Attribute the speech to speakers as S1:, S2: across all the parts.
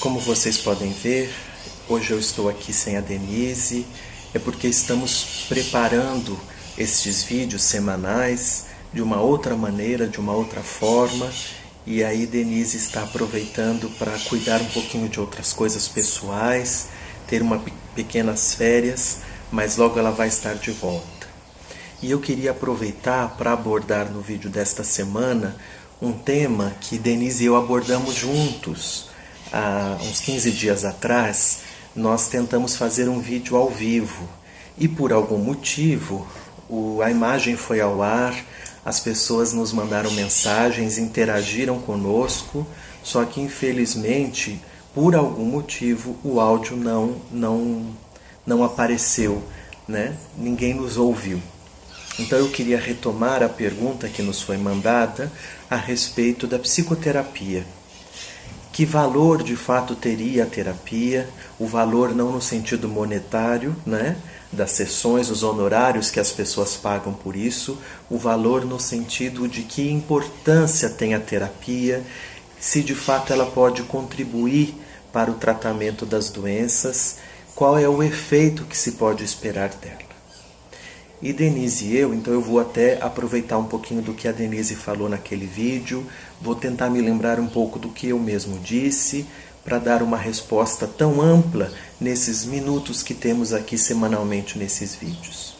S1: Como vocês podem ver, hoje eu estou aqui sem a Denise, é porque estamos preparando estes vídeos semanais de uma outra maneira, de uma outra forma, e aí Denise está aproveitando para cuidar um pouquinho de outras coisas pessoais, ter pequenas férias, mas logo ela vai estar de volta. E eu queria aproveitar para abordar no vídeo desta semana um tema que Denise e eu abordamos juntos. Há uns 15 dias atrás, nós tentamos fazer um vídeo ao vivo e por algum motivo a imagem foi ao ar, as pessoas nos mandaram mensagens, interagiram conosco, só que infelizmente, por algum motivo, o áudio não apareceu, né? Ninguém nos ouviu. Então eu queria retomar a pergunta que nos foi mandada a respeito da psicoterapia. Que valor de fato teria a terapia? O valor não no sentido monetário, né, das sessões, os honorários que as pessoas pagam por isso, o valor no sentido de que importância tem a terapia, se de fato ela pode contribuir para o tratamento das doenças, qual é o efeito que se pode esperar dela. E Denise e eu, então eu vou até aproveitar um pouquinho do que a Denise falou naquele vídeo, vou tentar me lembrar um pouco do que eu mesmo disse, para dar uma resposta tão ampla nesses minutos que temos aqui semanalmente nesses vídeos.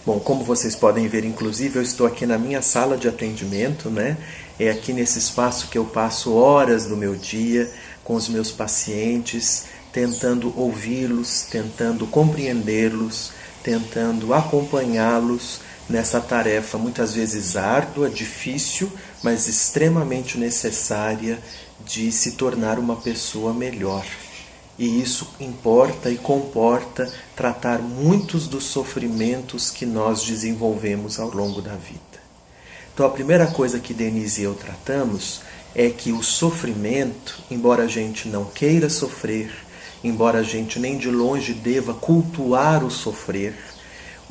S1: Bom, como vocês podem ver, inclusive, eu estou aqui na minha sala de atendimento, né? É aqui nesse espaço que eu passo horas do meu dia com os meus pacientes, tentando ouvi-los, tentando compreendê-los, tentando acompanhá-los nessa tarefa muitas vezes árdua, difícil, mas extremamente necessária de se tornar uma pessoa melhor. E isso importa e comporta tratar muitos dos sofrimentos que nós desenvolvemos ao longo da vida. Então a primeira coisa que Denise e eu tratamos é que o sofrimento, embora a gente não queira sofrer, embora a gente nem de longe deva cultuar o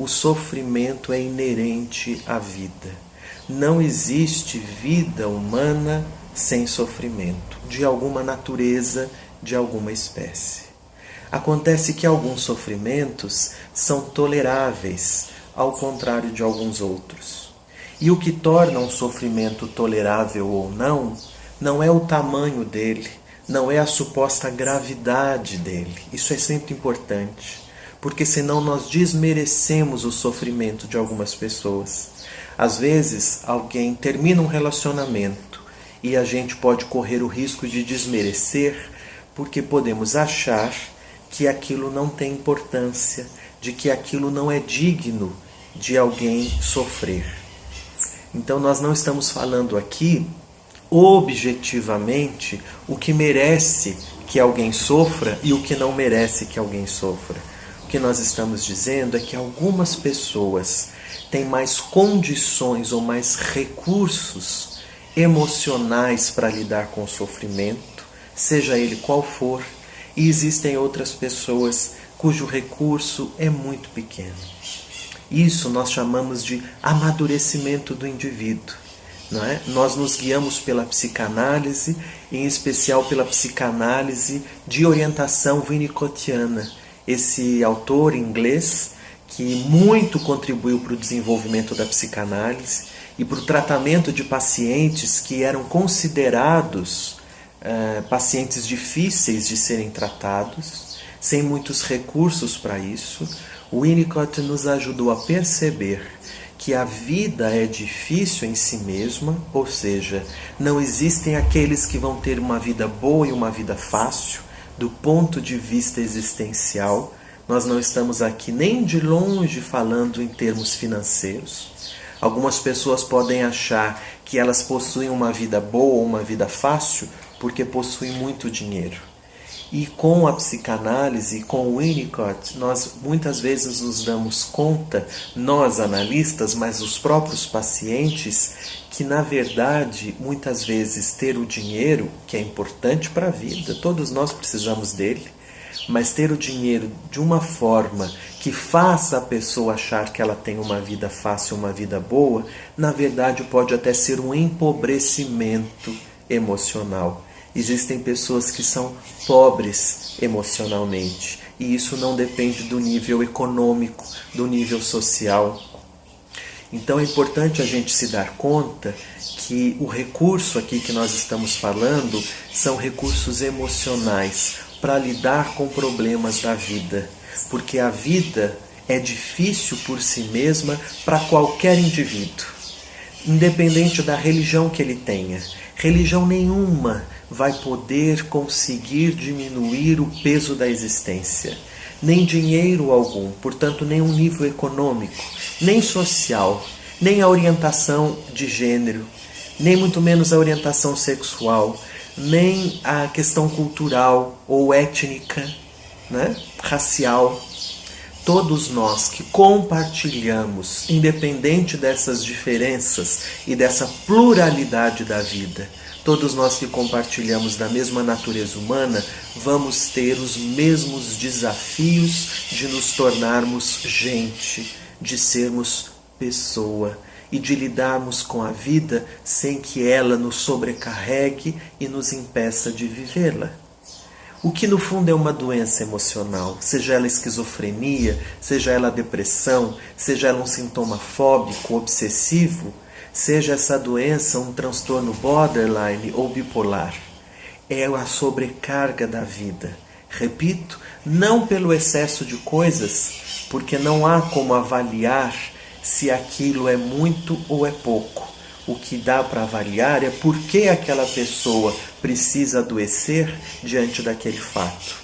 S1: sofrimento é inerente à vida. Não existe vida humana sem sofrimento, de alguma natureza, de alguma espécie. Acontece que alguns sofrimentos são toleráveis, ao contrário de alguns outros. E o que torna um sofrimento tolerável ou não é o tamanho dele, não é a suposta gravidade dele. Isso é sempre importante, porque senão nós desmerecemos o sofrimento de algumas pessoas. Às vezes, alguém termina um relacionamento e a gente pode correr o risco de desmerecer, porque podemos achar que aquilo não tem importância, de que aquilo não é digno de alguém sofrer. Então nós não estamos falando aqui objetivamente o que merece que alguém sofra e o que não merece que alguém sofra. O que nós estamos dizendo é que algumas pessoas têm mais condições ou mais recursos emocionais para lidar com o sofrimento, seja ele qual for, e existem outras pessoas cujo recurso é muito pequeno. Isso nós chamamos de amadurecimento do indivíduo. Não é? Nós nos guiamos pela psicanálise, em especial pela psicanálise de orientação winnicottiana. Esse autor inglês que muito contribuiu para o desenvolvimento da psicanálise e para o tratamento de pacientes que eram considerados pacientes difíceis de serem tratados, sem muitos recursos para isso. O Winnicott nos ajudou a perceber que a vida é difícil em si mesma, ou seja, não existem aqueles que vão ter uma vida boa e uma vida fácil, do ponto de vista existencial. Nós não estamos aqui nem de longe falando em termos financeiros. Algumas pessoas podem achar que elas possuem uma vida boa ou uma vida fácil porque possuem muito dinheiro. E com a psicanálise, com o Winnicott, nós muitas vezes nos damos conta, nós analistas, mas os próprios pacientes, que na verdade, muitas vezes ter o dinheiro, que é importante para a vida, todos nós precisamos dele, mas ter o dinheiro de uma forma que faça a pessoa achar que ela tem uma vida fácil, uma vida boa, na verdade pode até ser um empobrecimento emocional. Existem pessoas que são pobres emocionalmente. E isso não depende do nível econômico, do nível social. Então é importante a gente se dar conta que o recurso aqui que nós estamos falando são recursos emocionais para lidar com problemas da vida. Porque a vida é difícil por si mesma para qualquer indivíduo, independente da religião que ele tenha. Religião nenhuma vai poder conseguir diminuir o peso da existência. Nem dinheiro algum, portanto nenhum nível econômico, nem social, nem a orientação de gênero, nem muito menos a orientação sexual, nem a questão cultural ou étnica, né? Racial. Todos nós que compartilhamos, independente dessas diferenças e dessa pluralidade da vida, todos nós que compartilhamos da mesma natureza humana, vamos ter os mesmos desafios de nos tornarmos gente, de sermos pessoa e de lidarmos com a vida sem que ela nos sobrecarregue e nos impeça de vivê-la. O que no fundo é uma doença emocional, seja ela esquizofrenia, seja ela depressão, seja ela um sintoma fóbico, obsessivo, seja essa doença um transtorno borderline ou bipolar. É a sobrecarga da vida. Repito, não pelo excesso de coisas, porque não há como avaliar se aquilo é muito ou é pouco. O que dá para avaliar é por que aquela pessoa precisa adoecer diante daquele fato.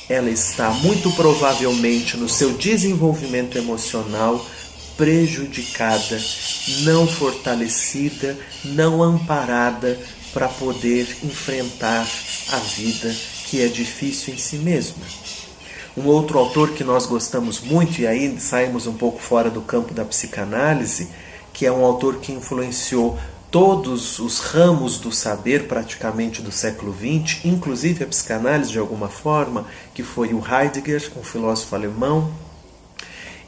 S1: Ela está muito provavelmente no seu desenvolvimento emocional prejudicada, não fortalecida, não amparada para poder enfrentar a vida que é difícil em si mesma. Um outro autor que nós gostamos muito, e aí saímos um pouco fora do campo da psicanálise, que é um autor que influenciou todos os ramos do saber praticamente do século XX, inclusive a psicanálise de alguma forma, que foi o Heidegger, um filósofo alemão.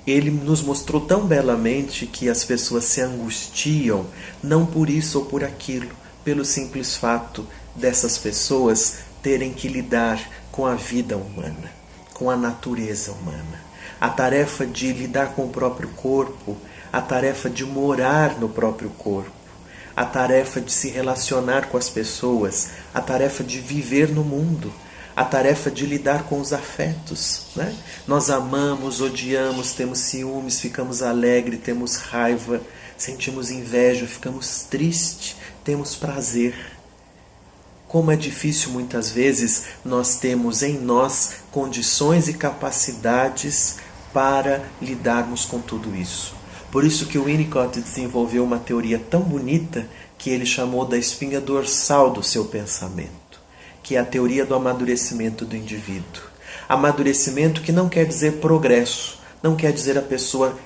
S1: Ele nos mostrou tão belamente que as pessoas se angustiam, não por isso ou por aquilo, pelo simples fato dessas pessoas terem que lidar com a vida humana, com a natureza humana. A tarefa de lidar com o próprio corpo, a tarefa de morar no próprio corpo, a tarefa de se relacionar com as pessoas, a tarefa de viver no mundo, a tarefa de lidar com os afetos, né? Nós amamos, odiamos, temos ciúmes, ficamos alegres, temos raiva, sentimos inveja, ficamos tristes, temos prazer. Como é difícil muitas vezes nós temos em nós condições e capacidades para lidarmos com tudo isso. Por isso que o Winnicott desenvolveu uma teoria tão bonita que ele chamou da espinha dorsal do seu pensamento, que é a teoria do amadurecimento do indivíduo. Amadurecimento que não quer dizer progresso, não quer dizer a pessoa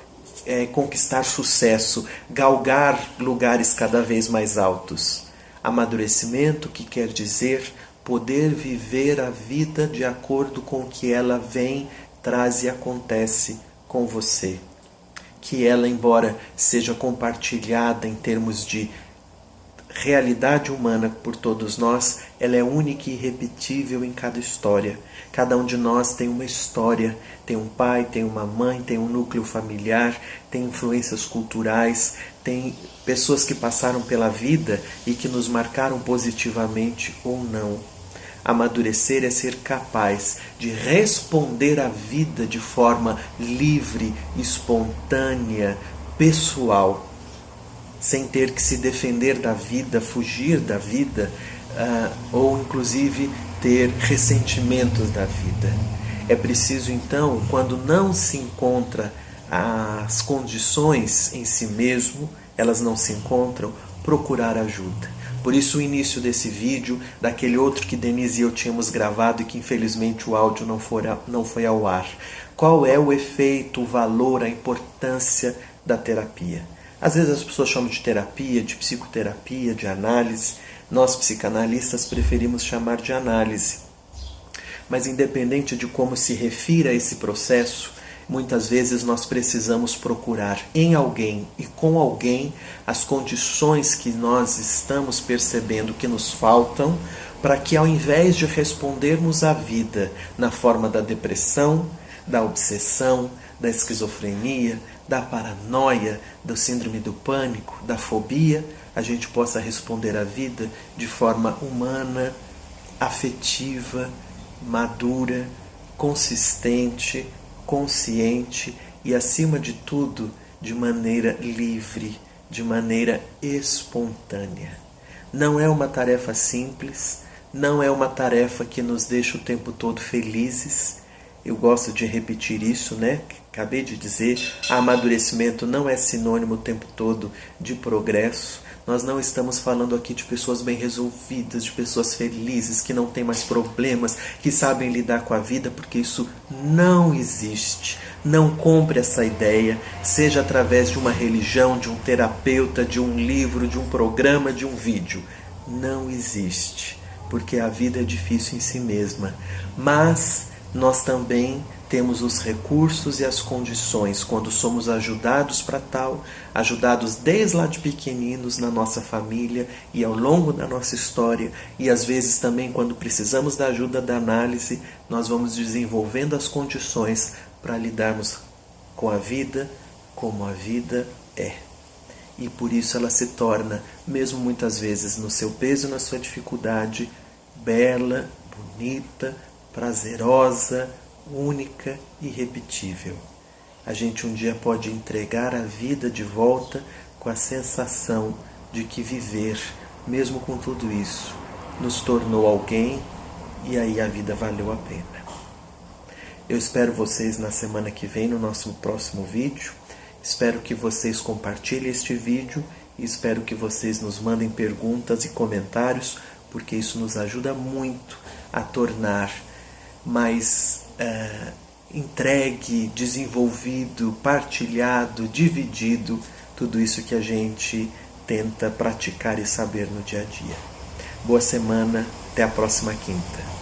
S1: conquistar sucesso, galgar lugares cada vez mais altos. Amadurecimento que quer dizer poder viver a vida de acordo com o que ela vem, traz e acontece com você. Que ela, embora seja compartilhada em termos de realidade humana por todos nós, ela é única e irrepetível em cada história. Cada um de nós tem uma história, tem um pai, tem uma mãe, tem um núcleo familiar, tem influências culturais, tem pessoas que passaram pela vida e que nos marcaram positivamente ou não. Amadurecer é ser capaz de responder à vida de forma livre, espontânea, pessoal, sem ter que se defender da vida, fugir da vida, ou inclusive ter ressentimentos da vida. É preciso então, quando não se encontra as condições em si mesmo, elas não se encontram, procurar ajuda. Por isso o início desse vídeo, daquele outro que Denise e eu tínhamos gravado e que infelizmente o áudio não foi ao ar. Qual é o efeito, o valor, a importância da terapia? Às vezes as pessoas chamam de terapia, de psicoterapia, de análise. Nós psicanalistas preferimos chamar de análise. Mas independente de como se refira a esse processo, muitas vezes nós precisamos procurar em alguém e com alguém as condições que nós estamos percebendo que nos faltam, para que ao invés de respondermos à vida na forma da depressão, da obsessão, da esquizofrenia, da paranoia, do síndrome do pânico, da fobia, a gente possa responder à vida de forma humana, afetiva, madura, consistente, consciente e, acima de tudo, de maneira livre, de maneira espontânea. Não é uma tarefa simples, não é uma tarefa que nos deixa o tempo todo felizes. Eu gosto de repetir isso, né? Acabei de dizer, amadurecimento não é sinônimo o tempo todo de progresso. Nós não estamos falando aqui de pessoas bem resolvidas, de pessoas felizes, que não têm mais problemas, que sabem lidar com a vida, porque isso não existe. Não compre essa ideia, seja através de uma religião, de um terapeuta, de um livro, de um programa, de um vídeo. Não existe, porque a vida é difícil em si mesma. Mas nós também temos os recursos e as condições, quando somos ajudados para tal, ajudados desde lá de pequeninos na nossa família e ao longo da nossa história, e às vezes também quando precisamos da ajuda da análise, nós vamos desenvolvendo as condições para lidarmos com a vida como a vida é. E por isso ela se torna, mesmo muitas vezes no seu peso e na sua dificuldade, bela, bonita, prazerosa, única e irrepetível. A gente um dia pode entregar a vida de volta com a sensação de que viver, mesmo com tudo isso, nos tornou alguém e aí a vida valeu a pena. Eu espero vocês na semana que vem no nosso próximo vídeo. Espero que vocês compartilhem este vídeo e espero que vocês nos mandem perguntas e comentários, porque isso nos ajuda muito a tornar mais entregue, desenvolvido, partilhado, dividido, tudo isso que a gente tenta praticar e saber no dia a dia. Boa semana, até a próxima quinta.